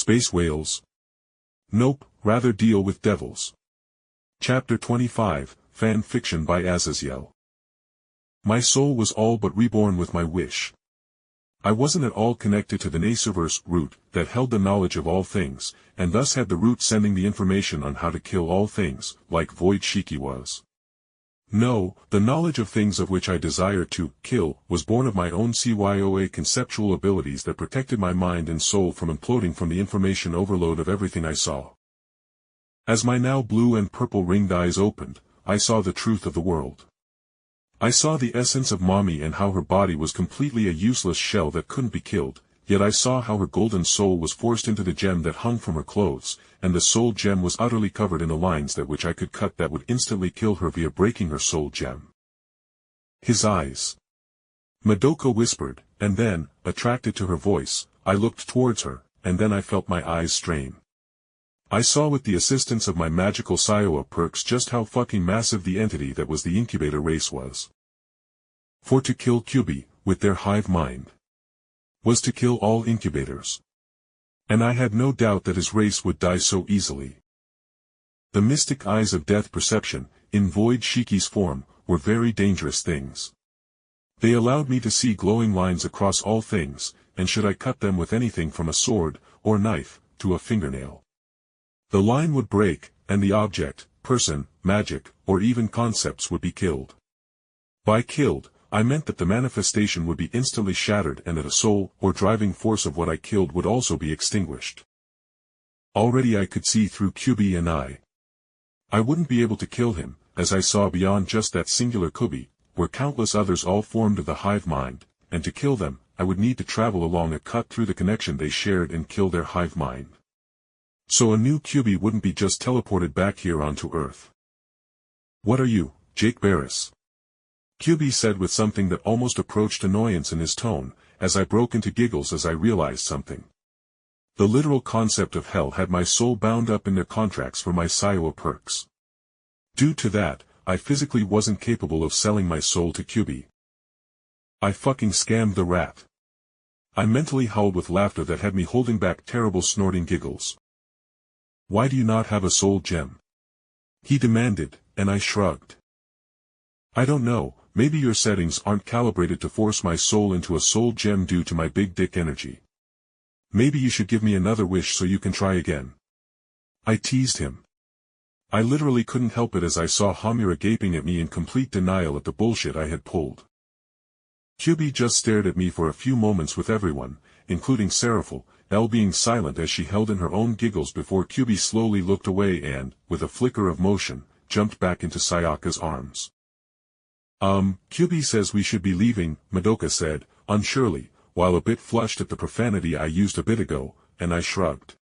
Space whales? Nope, rather deal with devils. Chapter 25, Fan Fiction by Azazyel. My soul was all but reborn with my wish. I wasn't at all connected to the Nasuverse Root that held the knowledge of all things, and thus had the root sending the information on how to kill all things, like Void-Shiki was. No, the knowledge of things of which I desired to kill was born of my own CYOA conceptual abilities that protected my mind and soul from imploding from the information overload of everything I saw. As my now blue and purple ringed eyes opened, I saw the truth of the world. I saw the essence of Mommy and how her body was completely a useless shell that couldn't be killed, yet I saw how her golden soul was forced into the gem that hung from her clothes, and the soul gem was utterly covered in the lines that which I could cut that would instantly kill her via breaking her soul gem. His eyes. Madoka whispered, and then, attracted to her voice, I looked towards her, and then I felt my eyes strain. I saw with the assistance of my magical CYOA perks just how fucking massive the entity that was the incubator race was. For to kill QB, with their hive mind, was to kill all incubators. And I had no doubt that his race would die so easily. The mystic eyes of death perception, in Void-Shiki's form, were very dangerous things. They allowed me to see glowing lines across all things, and should I cut them with anything from a sword, or knife, to a fingernail, the line would break, and the object, person, magic, or even concepts would be killed. By killed, I meant that the manifestation would be instantly shattered and that a soul or driving force of what I killed would also be extinguished. Already I could see through QB and I wouldn't be able to kill him, as I saw beyond just that singular QB, were countless others all formed of the hive mind, and to kill them, I would need to travel along a cut through the connection they shared and kill their hive mind. So a new QB wouldn't be just teleported back here onto Earth. What are you, Jake Barris? QB said with something that almost approached annoyance in his tone, as I broke into giggles as I realized something. The literal concept of hell had my soul bound up in their contracts for my CYOA perks. Due to that, I physically wasn't capable of selling my soul to QB. I fucking scammed the rat. I mentally howled with laughter that had me holding back terrible snorting giggles. Why do you not have a soul gem? He demanded, and I shrugged. I don't know, maybe your settings aren't calibrated to force my soul into a soul gem due to my big dick energy. Maybe you should give me another wish so you can try again. I teased him. I literally couldn't help it as I saw Hamura gaping at me in complete denial at the bullshit I had pulled. QB just stared at me for a few moments with everyone, including Seraphil, L being silent as she held in her own giggles before QB slowly looked away and, with a flicker of motion, jumped back into Sayaka's arms. QB says we should be leaving, Madoka said, unsurely, while a bit flushed at the profanity I used a bit ago, and I shrugged.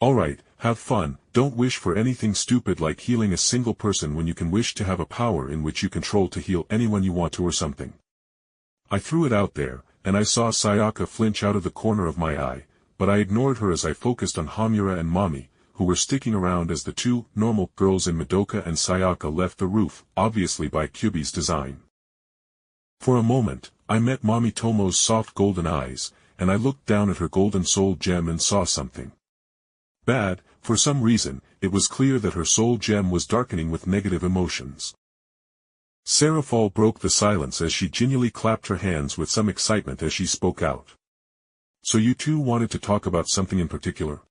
Alright, have fun, don't wish for anything stupid like healing a single person when you can wish to have a power in which you control to heal anyone you want to or something. I threw it out there, and I saw Sayaka flinch out of the corner of my eye, but I ignored her as I focused on Hamura and Mommy, who were sticking around as the two normal girls in Madoka and Sayaka left the roof, obviously by QB's design. For a moment, I met Mommy Tomo's soft golden eyes, and I looked down at her golden soul gem and saw something bad. For some reason, it was clear that her soul gem was darkening with negative emotions. Seraphil broke the silence as she gingerly clapped her hands with some excitement as she spoke out. So you two wanted to talk about something in particular?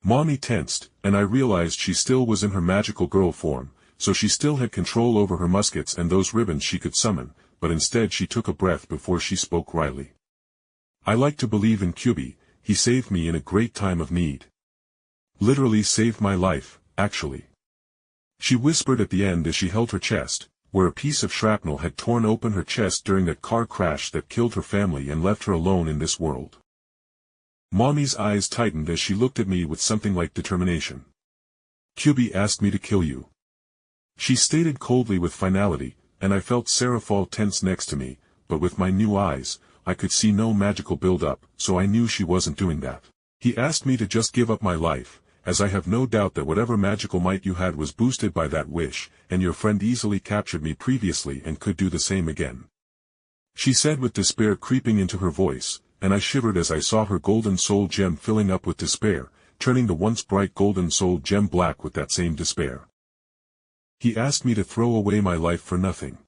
Mommy tensed, and I realized she still was in her magical girl form, so she still had control over her muskets and those ribbons she could summon, but instead she took a breath before she spoke wryly. I like to believe in QB, he saved me in a great time of need. Literally saved my life, actually. She whispered at the end as she held her chest, where a piece of shrapnel had torn open her chest during that car crash that killed her family and left her alone in this world. Mommy's eyes tightened as she looked at me with something like determination. QB asked me to kill you. She stated coldly with finality, and I felt Seraphil tense next to me, but with my new eyes, I could see no magical build-up, so I knew she wasn't doing that. He asked me to just give up my life, as I have no doubt that whatever magical might you had was boosted by that wish, and your friend easily captured me previously and could do the same again. She said with despair creeping into her voice, and I shivered as I saw her golden soul gem filling up with despair, turning the once bright golden soul gem black with that same despair. He asked me to throw away my life for nothing.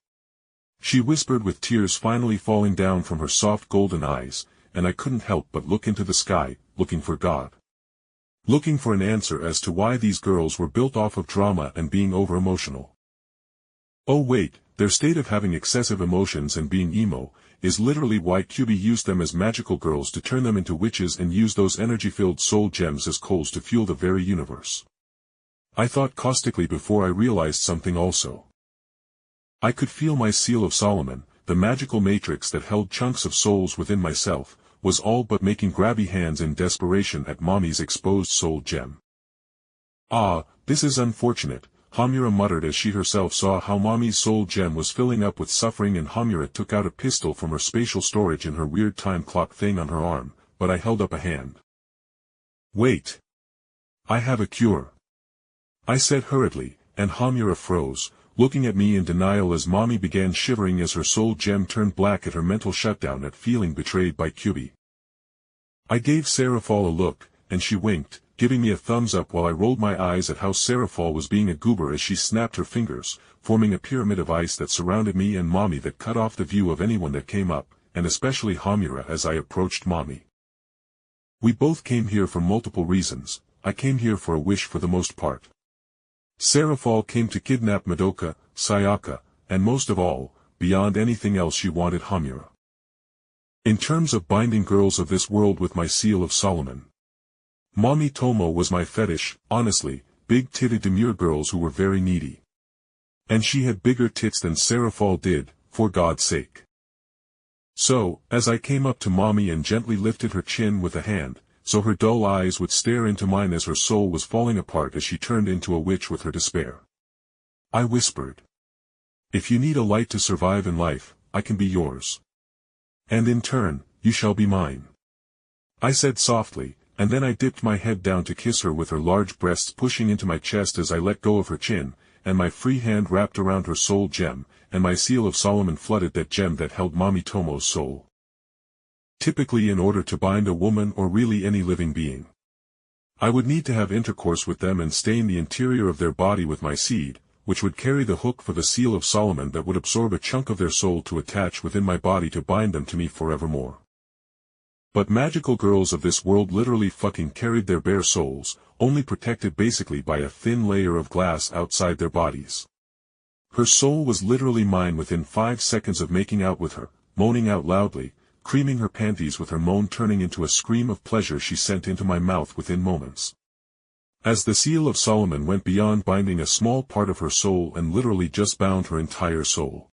She whispered with tears finally falling down from her soft golden eyes, and I couldn't help but look into the sky, looking for God. Looking for an answer as to why these girls were built off of drama and being over-emotional. Oh wait, their state of having excessive emotions and being emo, is literally why QB used them as magical girls to turn them into witches and use those energy-filled soul gems as coals to fuel the very universe. I thought caustically before I realized something also. I could feel my seal of Solomon, the magical matrix that held chunks of souls within myself, was all but making grabby hands in desperation at Mommy's exposed soul gem. Ah, this is unfortunate, Hamura muttered as she herself saw how Mommy's soul gem was filling up with suffering, and Hamura took out a pistol from her spatial storage in her weird time clock thing on her arm, but I held up a hand. Wait. I have a cure. I said hurriedly, and Hamura froze, looking at me in denial as Mommy began shivering as her soul gem turned black at her mental shutdown at feeling betrayed by QB. I gave Seraphal a look, and she winked, giving me a thumbs up while I rolled my eyes at how Seraphal was being a goober as she snapped her fingers, forming a pyramid of ice that surrounded me and Mommy that cut off the view of anyone that came up, and especially Hamura as I approached Mommy. We both came here for multiple reasons. I came here for a wish for the most part. Seraphal came to kidnap Madoka, Sayaka, and most of all, beyond anything else she wanted Hamura. In terms of binding girls of this world with my seal of Solomon. Mommy Tomo was my fetish, honestly, big-titted demure girls who were very needy. And she had bigger tits than Seraphal did, for God's sake. So, as I came up to Mommy and gently lifted her chin with a hand, so her dull eyes would stare into mine as her soul was falling apart as she turned into a witch with her despair. I whispered. If you need a light to survive in life, I can be yours. And in turn, you shall be mine. I said softly, and then I dipped my head down to kiss her with her large breasts pushing into my chest as I let go of her chin, and my free hand wrapped around her soul gem, and my seal of Solomon flooded that gem that held Mommy Tomo's soul. Typically, in order to bind a woman or really any living being, I would need to have intercourse with them and stain the interior of their body with my seed, which would carry the hook for the seal of Solomon that would absorb a chunk of their soul to attach within my body to bind them to me forevermore. But magical girls of this world literally fucking carried their bare souls, only protected basically by a thin layer of glass outside their bodies. Her soul was literally mine within 5 seconds of making out with her, moaning out loudly, creaming her panties with her moan turning into a scream of pleasure she sent into my mouth within moments. As the seal of Solomon went beyond binding a small part of her soul and literally just bound her entire soul.